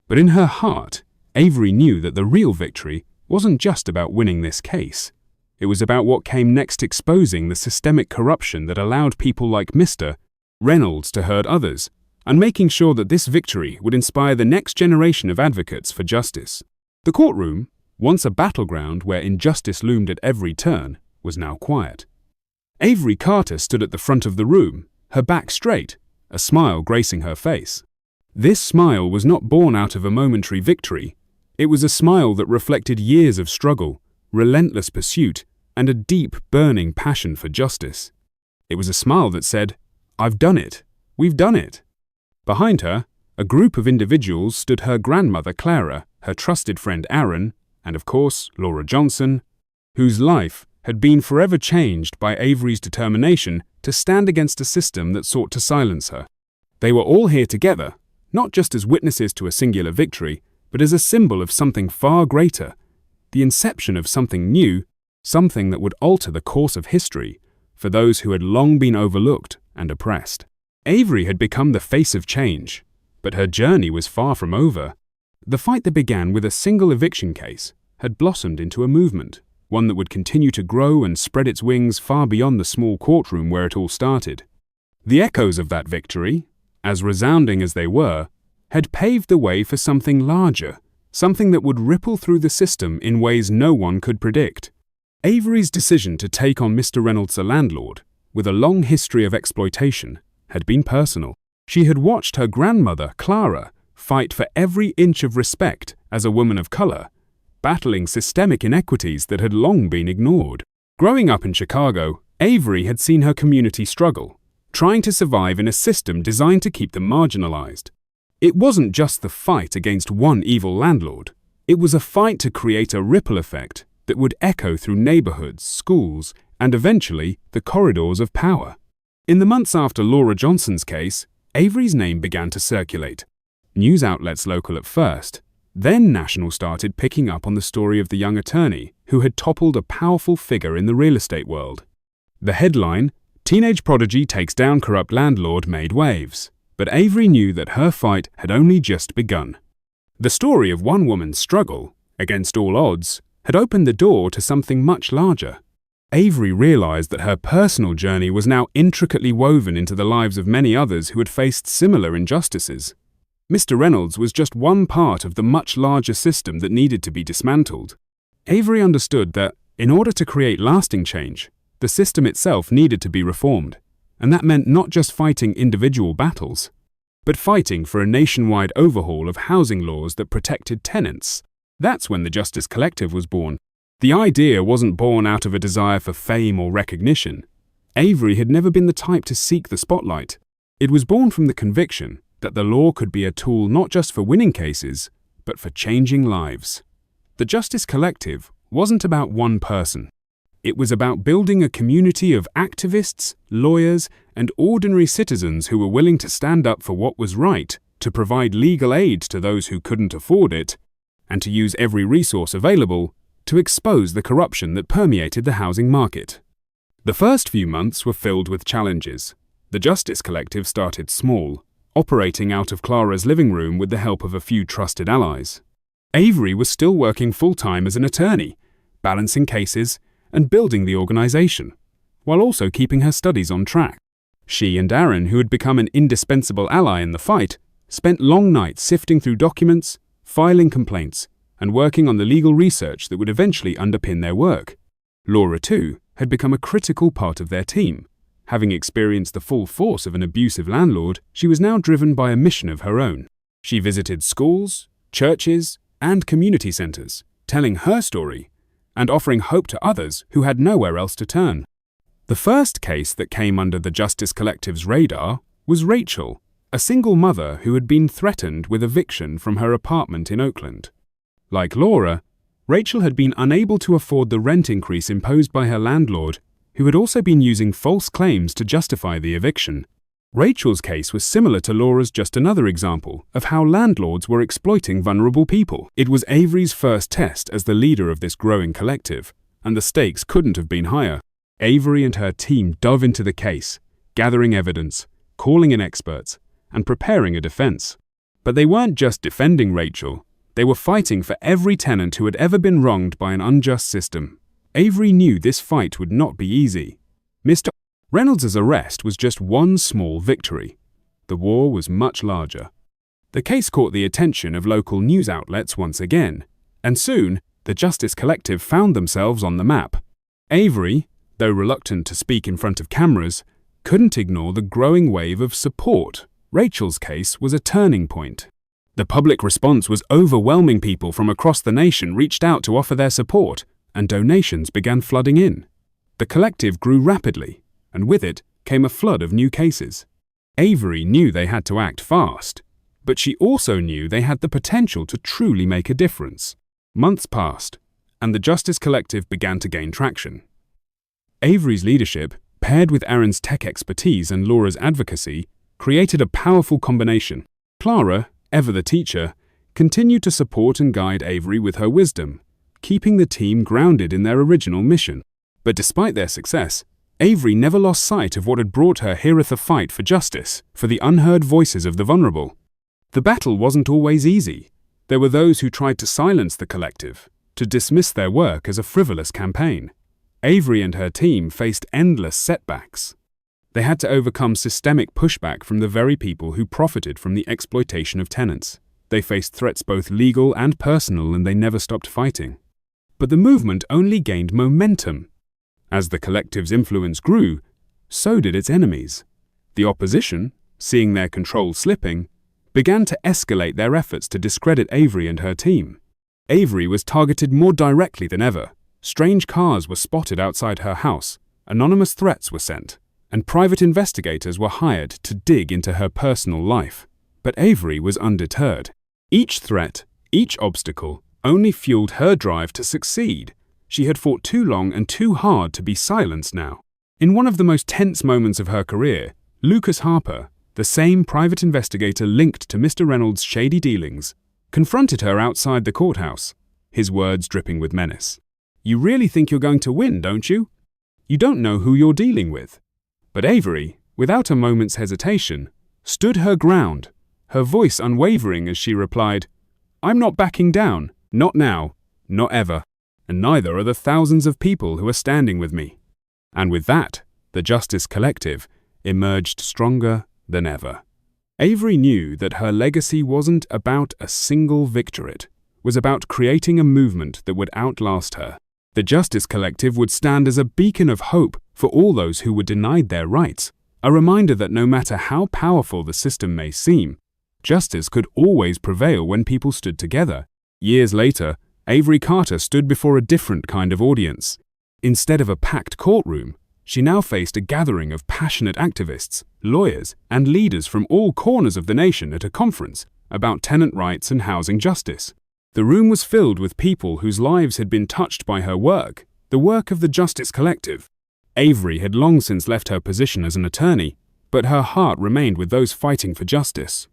But in her heart, Avery knew that the real victory wasn't just about winning this case. It was about what came next, exposing the systemic corruption that allowed people like Mr. Reynolds to hurt others, and making sure that this victory would inspire the next generation of advocates for justice. The courtroom, once a battleground where injustice loomed at every turn, was now quiet. Avery Carter stood at the front of the room, her back straight, a smile gracing her face. This smile was not born out of a momentary victory. It was a smile that reflected years of struggle, relentless pursuit, and a deep, burning passion for justice. It was a smile that said, "I've done it. We've done it." Behind her, a group of individuals stood: her grandmother Clara, her trusted friend Aaron, and of course Laura Johnson, whose life had been forever changed by Avery's determination to stand against a system that sought to silence her. They were all here together, not just as witnesses to a singular victory, but as a symbol of something far greater, the inception of something new, something that would alter the course of history for those who had long been overlooked and oppressed. Avery had become the face of change, but her journey was far from over. The fight that began with a single eviction case had blossomed into a movement, one that would continue to grow and spread its wings far beyond the small courtroom where it all started. The echoes of that victory, as resounding as they were, had paved the way for something larger, something that would ripple through the system in ways no one could predict. Avery's decision to take on Mr. Reynolds, a landlord, with a long history of exploitation, had been personal. She had watched her grandmother, Clara, fight for every inch of respect as a woman of color, battling systemic inequities that had long been ignored. Growing up in Chicago, Avery had seen her community struggle, trying to survive in a system designed to keep them marginalized. It wasn't just the fight against one evil landlord. It was a fight to create a ripple effect that would echo through neighborhoods, schools, and eventually the corridors of power. In the months after Laura Johnson's case, Avery's name began to circulate. News outlets local at first, then national started picking up on the story of the young attorney who had toppled a powerful figure in the real estate world. The headline, "Teenage Prodigy Takes Down Corrupt Landlord," made waves, but Avery knew that her fight had only just begun. The story of one woman's struggle, against all odds, had opened the door to something much larger. Avery realized that her personal journey was now intricately woven into the lives of many others who had faced similar injustices. Mr. Reynolds was just one part of the much larger system that needed to be dismantled. Avery understood that, in order to create lasting change, the system itself needed to be reformed, and that meant not just fighting individual battles, but fighting for a nationwide overhaul of housing laws that protected tenants. That's when the Justice Collective was born. The idea wasn't born out of a desire for fame or recognition. Avery had never been the type to seek the spotlight. It was born from the conviction that the law could be a tool not just for winning cases, but for changing lives. The Justice Collective wasn't about one person. It was about building a community of activists, lawyers, and ordinary citizens who were willing to stand up for what was right, to provide legal aid to those who couldn't afford it, and to use every resource available to expose the corruption that permeated the housing market. The first few months were filled with challenges. The Justice Collective started small, operating out of Clara's living room with the help of a few trusted allies. Avery was still working full-time as an attorney, balancing cases and building the organization, while also keeping her studies on track. She and Aaron, who had become an indispensable ally in the fight, spent long nights sifting through documents, filing complaints, and working on the legal research that would eventually underpin their work. Laura, too, had become a critical part of their team. Having experienced the full force of an abusive landlord, she was now driven by a mission of her own. She visited schools, churches, and community centers, telling her story and offering hope to others who had nowhere else to turn. The first case that came under the Justice Collective's radar was Rachel, a single mother who had been threatened with eviction from her apartment in Oakland. Like Laura, Rachel had been unable to afford the rent increase imposed by her landlord, who had also been using false claims to justify the eviction. Rachel's case was similar to Laura's, just another example of how landlords were exploiting vulnerable people. It was Avery's first test as the leader of this growing collective, and the stakes couldn't have been higher. Avery and her team dove into the case, gathering evidence, calling in experts, and preparing a defense. But they weren't just defending Rachel, they were fighting for every tenant who had ever been wronged by an unjust system. Avery knew this fight would not be easy. Mr. Reynolds' arrest was just one small victory. The war was much larger. The case caught the attention of local news outlets once again, and soon the Justice Collective found themselves on the map. Avery, though reluctant to speak in front of cameras, couldn't ignore the growing wave of support. Rachel's case was a turning point. The public response was overwhelming. People from across the nation reached out to offer their support, and donations began flooding in. The collective grew rapidly, and with it came a flood of new cases. Avery knew they had to act fast, but she also knew they had the potential to truly make a difference. Months passed, and the Justice Collective began to gain traction. Avery's leadership, paired with Aaron's tech expertise and Laura's advocacy, created a powerful combination. Clara, ever the teacher, continued to support and guide Avery with her wisdom, keeping the team grounded in their original mission. But despite their success, Avery never lost sight of what had brought her here at the fight for justice, for the unheard voices of the vulnerable. The battle wasn't always easy. There were those who tried to silence the collective, to dismiss their work as a frivolous campaign. Avery and her team faced endless setbacks. They had to overcome systemic pushback from the very people who profited from the exploitation of tenants. They faced threats both legal and personal, and they never stopped fighting. But the movement only gained momentum. As the collective's influence grew, so did its enemies. The opposition, seeing their control slipping, began to escalate their efforts to discredit Avery and her team. Avery was targeted more directly than ever. Strange cars were spotted outside her house, anonymous threats were sent, and private investigators were hired to dig into her personal life. But Avery was undeterred. Each threat, each obstacle, only fueled her drive to succeed. She had fought too long and too hard to be silenced now. In one of the most tense moments of her career, Lucas Harper, the same private investigator linked to Mr. Reynolds' shady dealings, confronted her outside the courthouse, his words dripping with menace. "You really think you're going to win, don't you? You don't know who you're dealing with." But Avery, without a moment's hesitation, stood her ground, her voice unwavering as she replied, "I'm not backing down, not now, not ever. And neither are the thousands of people who are standing with me." And with that, the Justice Collective emerged stronger than ever. Avery knew that her legacy wasn't about a single victory. It was about creating a movement that would outlast her. The Justice Collective would stand as a beacon of hope for all those who were denied their rights, a reminder that no matter how powerful the system may seem, justice could always prevail when people stood together. Years later, Avery Carter stood before a different kind of audience. Instead of a packed courtroom, she now faced a gathering of passionate activists, lawyers, and leaders from all corners of the nation at a conference about tenant rights and housing justice. The room was filled with people whose lives had been touched by her work, The work of the Justice Collective. Avery had long since left her position as an attorney, but her heart remained with those fighting for justice.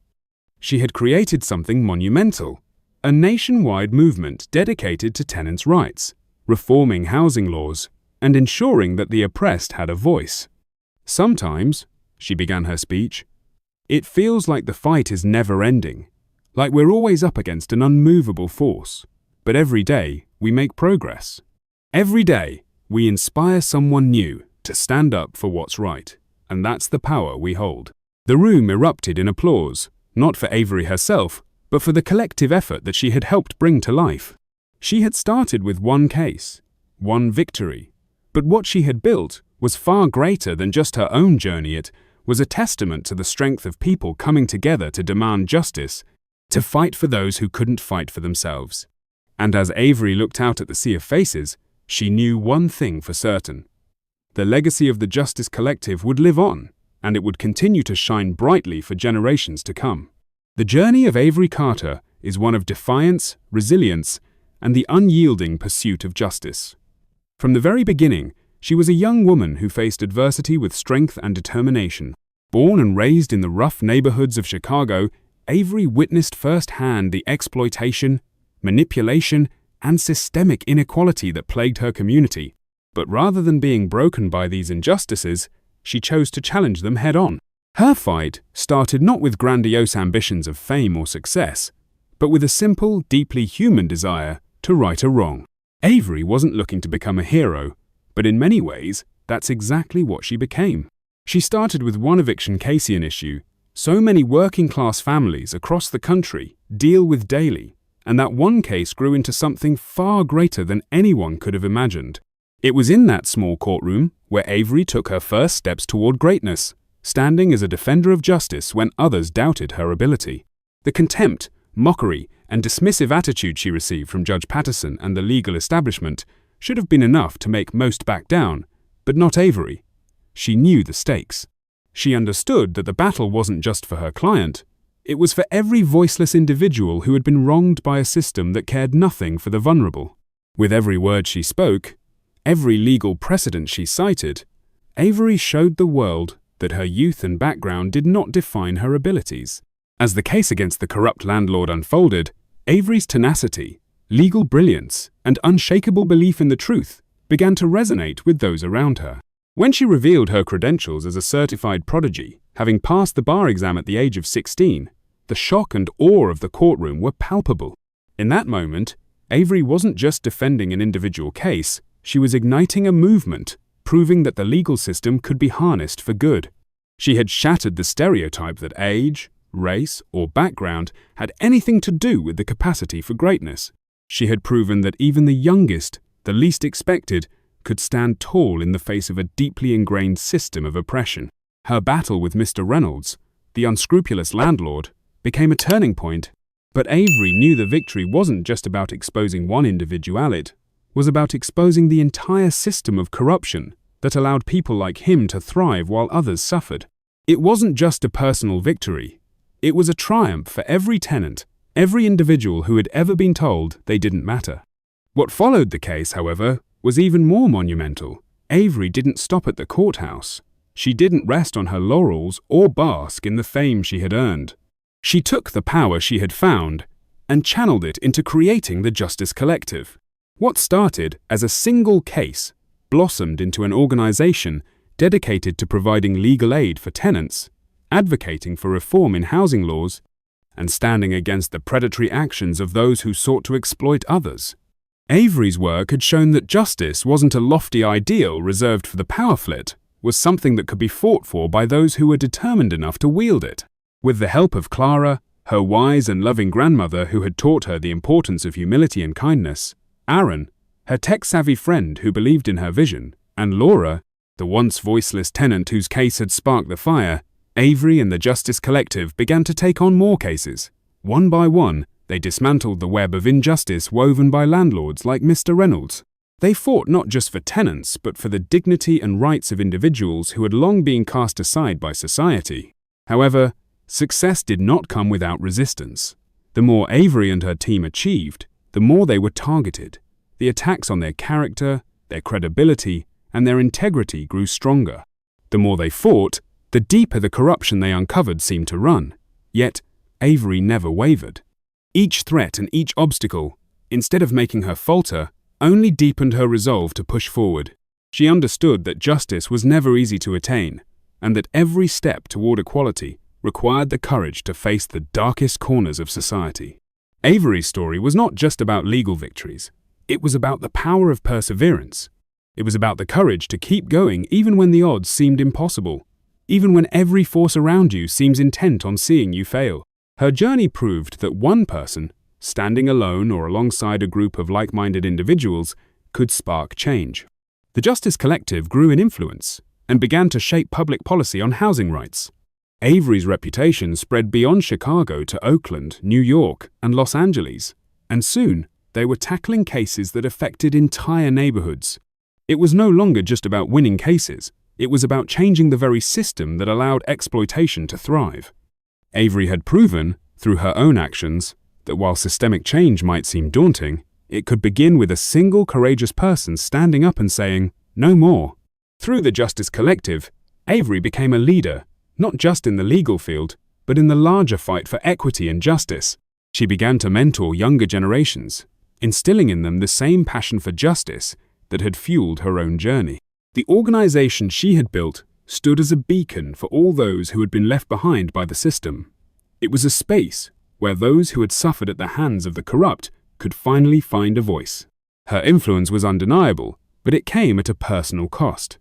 She had created something monumental, a nationwide movement dedicated to tenants' rights, reforming housing laws, and ensuring that the oppressed had a voice. Sometimes, she began her speech, it feels like the fight is never ending, like we're always up against an unmovable force. But every day, we make progress. Every day, we inspire someone new to stand up for what's right, and that's the power we hold. The room erupted in applause, not for Avery herself, but for the collective effort that she had helped bring to life. She had started with one case, one victory, but what she had built was far greater than just her own journey. It was a testament to the strength of people coming together to demand justice, to fight for those who couldn't fight for themselves. And as Avery looked out at the sea of faces, she knew one thing for certain. The legacy of the Justice Collective would live on, and it would continue to shine brightly for generations to come. The journey of Avery Carter is one of defiance, resilience, and the unyielding pursuit of justice. From the very beginning, she was a young woman who faced adversity with strength and determination. Born and raised in the rough neighborhoods of Chicago, Avery witnessed firsthand the exploitation, manipulation, and systemic inequality that plagued her community. But rather than being broken by these injustices, she chose to challenge them head-on. Her fight started not with grandiose ambitions of fame or success, but with a simple, deeply human desire to right a wrong. Avery wasn't looking to become a hero, but in many ways, that's exactly what she became. She started with one eviction case an issue so many working-class families across the country deal with daily, and that one case grew into something far greater than anyone could have imagined. It was in that small courtroom where Avery took her first steps toward greatness, standing as a defender of justice when others doubted her ability. The contempt, mockery, and dismissive attitude she received from Judge Patterson and the legal establishment should have been enough to make most back down, but not Avery. She knew the stakes. She understood that the battle wasn't just for her client, it was for every voiceless individual who had been wronged by a system that cared nothing for the vulnerable. With every word she spoke, every legal precedent she cited, Avery showed the world that her youth and background did not define her abilities. As the case against the corrupt landlord unfolded, Avery's tenacity, legal brilliance, and unshakable belief in the truth began to resonate with those around her. When she revealed her credentials as a certified prodigy, having passed the bar exam at the age of 16, the shock and awe of the courtroom were palpable. In that moment, Avery wasn't just defending an individual case, she was igniting a movement, proving that the legal system could be harnessed for good. She had shattered the stereotype that age, race, or background had anything to do with the capacity for greatness. She had proven that even the youngest, the least expected, could stand tall in the face of a deeply ingrained system of oppression. Her battle with Mr. Reynolds, the unscrupulous landlord, became a turning point. But Avery knew the victory wasn't just about exposing one individual, it was about exposing the entire system of corruption that allowed people like him to thrive while others suffered. It wasn't just a personal victory. It was a triumph for every tenant, every individual who had ever been told they didn't matter. What followed the case, however, was even more monumental. Avery didn't stop at the courthouse. She didn't rest on her laurels or bask in the fame she had earned. She took the power she had found and channeled it into creating the Justice Collective. What started as a single case blossomed into an organization dedicated to providing legal aid for tenants, advocating for reform in housing laws, and standing against the predatory actions of those who sought to exploit others. Avery's work had shown that justice wasn't a lofty ideal reserved for the powerful, was something that could be fought for by those who were determined enough to wield it. With the help of Clara, her wise and loving grandmother who had taught her the importance of humility and kindness, Aaron, her tech-savvy friend who believed in her vision, and Laura, the once voiceless tenant whose case had sparked the fire, Avery and the Justice Collective began to take on more cases. One by one, they dismantled the web of injustice woven by landlords like Mr. Reynolds. They fought not just for tenants, but for the dignity and rights of individuals who had long been cast aside by society. However, success did not come without resistance. The more Avery and her team achieved, the more they were targeted. The attacks on their character, their credibility, and their integrity grew stronger. The more they fought, the deeper the corruption they uncovered seemed to run. Yet, Avery never wavered. Each threat and each obstacle, instead of making her falter, only deepened her resolve to push forward. She understood that justice was never easy to attain, and that every step toward equality required the courage to face the darkest corners of society. Avery's story was not just about legal victories. It was about the power of perseverance. It was about the courage to keep going even when the odds seemed impossible, even when every force around you seems intent on seeing you fail. Her journey proved that one person, standing alone or alongside a group of like-minded individuals, could spark change. The Justice Collective grew in influence and began to shape public policy on housing rights. Avery's reputation spread beyond Chicago to Oakland, New York, and Los Angeles, and soon they were tackling cases that affected entire neighborhoods. It was no longer just about winning cases. It was about changing the very system that allowed exploitation to thrive. Avery had proven, through her own actions, that while systemic change might seem daunting, it could begin with a single courageous person standing up and saying, "No more." Through the Justice Collective, Avery became a leader, not just in the legal field, but in the larger fight for equity and justice. She began to mentor younger generations, instilling in them the same passion for justice that had fueled her own journey. The organization she had built stood as a beacon for all those who had been left behind by the system. It was a space where those who had suffered at the hands of the corrupt could finally find a voice. Her influence was undeniable, but it came at a personal cost.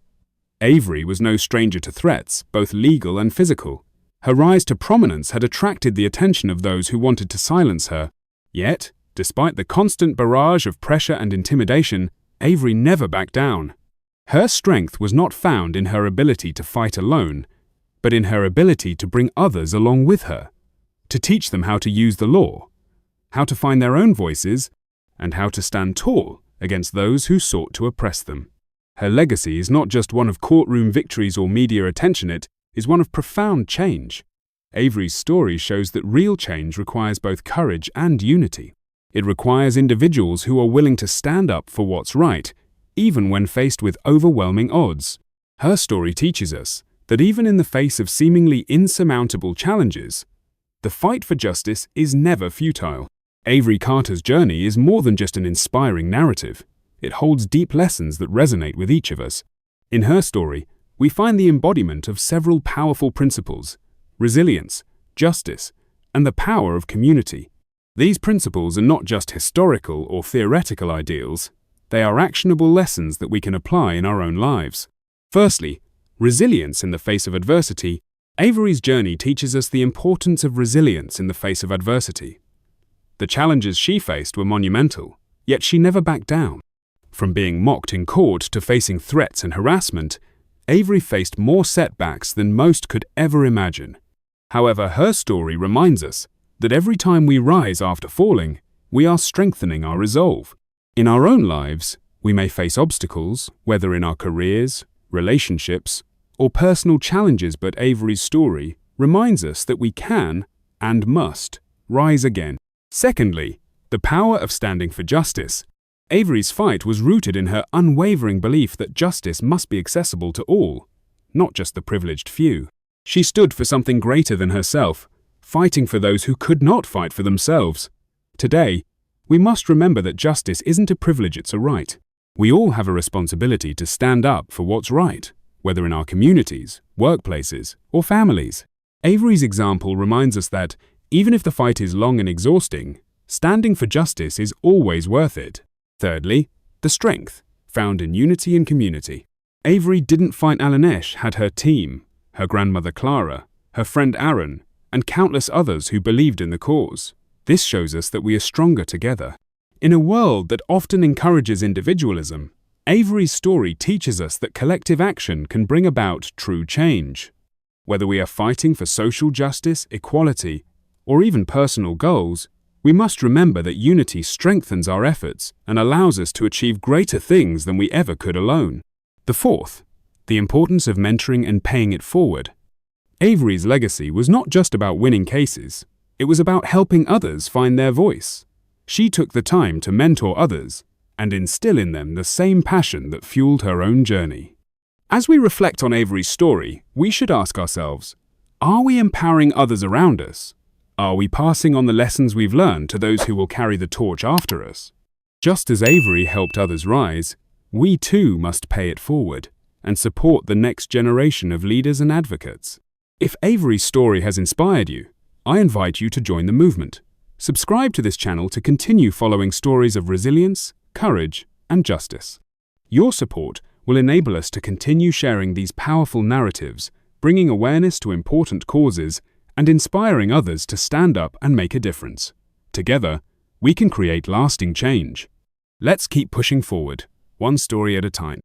Avery was no stranger to threats, both legal and physical. Her rise to prominence had attracted the attention of those who wanted to silence her. Yet, despite the constant barrage of pressure and intimidation, Avery never backed down. Her strength was not found in her ability to fight alone, but in her ability to bring others along with her, to teach them how to use the law, how to find their own voices, and how to stand tall against those who sought to oppress them. Her legacy is not just one of courtroom victories or media attention, it is one of profound change. Avery's story shows that real change requires both courage and unity. It requires individuals who are willing to stand up for what's right, even when faced with overwhelming odds. Her story teaches us that even in the face of seemingly insurmountable challenges, the fight for justice is never futile. Avery Carter's journey is more than just an inspiring narrative. It holds deep lessons that resonate with each of us. In her story, we find the embodiment of several powerful principles: resilience, justice, and the power of community. These principles are not just historical or theoretical ideals. They are actionable lessons that we can apply in our own lives. Firstly, resilience in the face of adversity. Avery's journey teaches us the importance of resilience in the face of adversity. The challenges she faced were monumental, yet she never backed down. From being mocked in court to facing threats and harassment, Avery faced more setbacks than most could ever imagine. However, her story reminds us that every time we rise after falling, we are strengthening our resolve. In our own lives, we may face obstacles, whether in our careers, relationships, or personal challenges, but Avery's story reminds us that we can and must rise again. Secondly, the power of standing for justice. Avery's fight was rooted in her unwavering belief that justice must be accessible to all, not just the privileged few. She stood for something greater than herself, fighting for those who could not fight for themselves. Today, we must remember that justice isn't a privilege, it's a right. We all have a responsibility to stand up for what's right, whether in our communities, workplaces, or families. Avery's example reminds us that, even if the fight is long and exhausting, standing for justice is always worth it. Thirdly, the strength found in unity and community. Avery didn't fight alone. She had her team, her grandmother Clara, her friend Aaron, and countless others who believed in the cause. This shows us that we are stronger together. In a world that often encourages individualism, Avery's story teaches us that collective action can bring about true change. Whether we are fighting for social justice, equality, or even personal goals, we must remember that unity strengthens our efforts and allows us to achieve greater things than we ever could alone. The fourth, the importance of mentoring and paying it forward. Avery's legacy was not just about winning cases, it was about helping others find their voice. She took the time to mentor others, and instill in them the same passion that fueled her own journey. As we reflect on Avery's story, we should ask ourselves, are we empowering others around us? Are we passing on the lessons we've learned to those who will carry the torch after us? Just as Avery helped others rise, we too must pay it forward and support the next generation of leaders and advocates. If Avery's story has inspired you, I invite you to join the movement. Subscribe to this channel to continue following stories of resilience, courage, and justice. Your support will enable us to continue sharing these powerful narratives, bringing awareness to important causes and inspiring others to stand up and make a difference. Together, we can create lasting change. Let's keep pushing forward, one story at a time.